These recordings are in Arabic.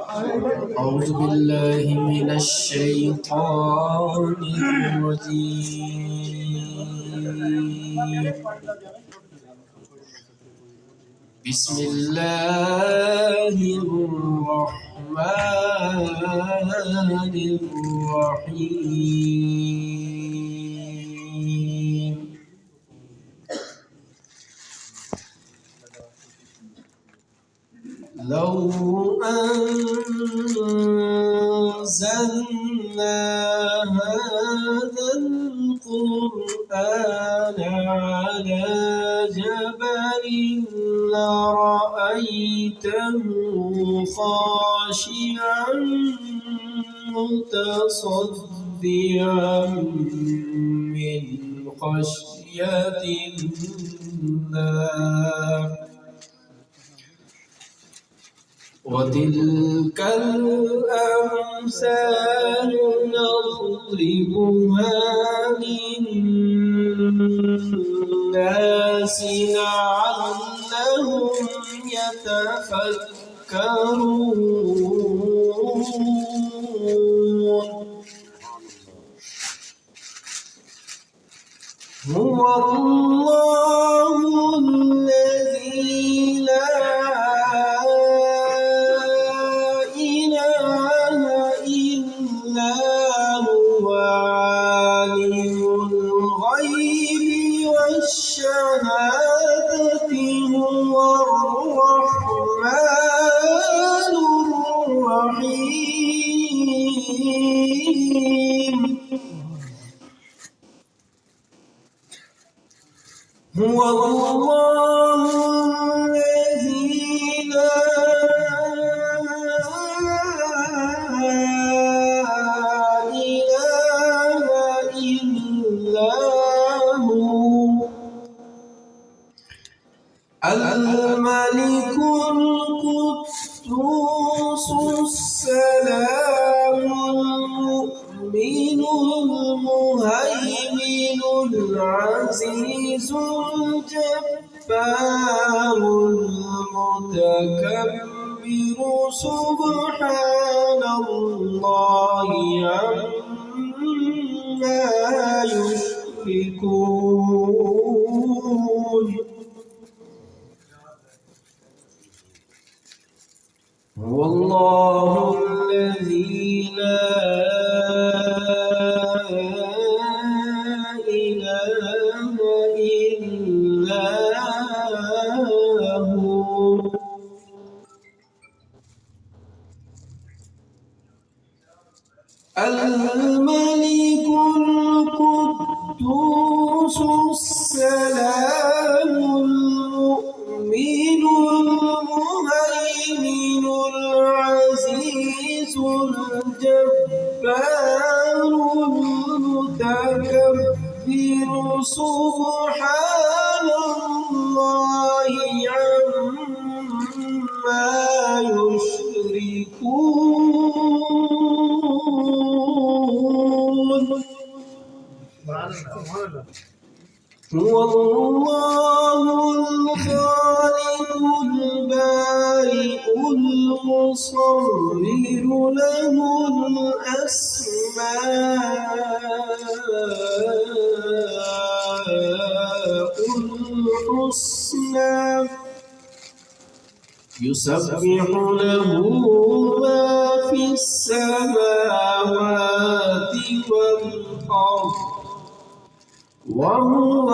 أعوذ بالله من الشيطان الرجيم. بسم الله الرحمن الرحيم. لو أنزلنا هذا القرآن على جبل لرأيته خاشعا متصدعا من خشية الله. وتلك الأمثال نضربها للناس لعلهم يتفكرون. هو الله الذي لا الشهادة هو الرحمن الرحيم. هو الله الذي لا إله إلا هو الملك القدوس السلام المؤمن المهيمن العزيز الجبار المتكبر سبحان الله عما يشركون. هو الله الذي لا إله إلا هو الملك القدوس السلام المؤمن المهيمن العزيز الجبار المتكبر سبحان الله عما يشركون. هو الله الخالق البارئ المصور له الأسماء الحسنى يسبح له ما في السماوات والأرض وهو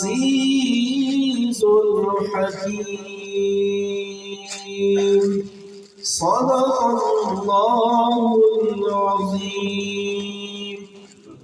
العزيز الحكيم. صدق الله العظيم.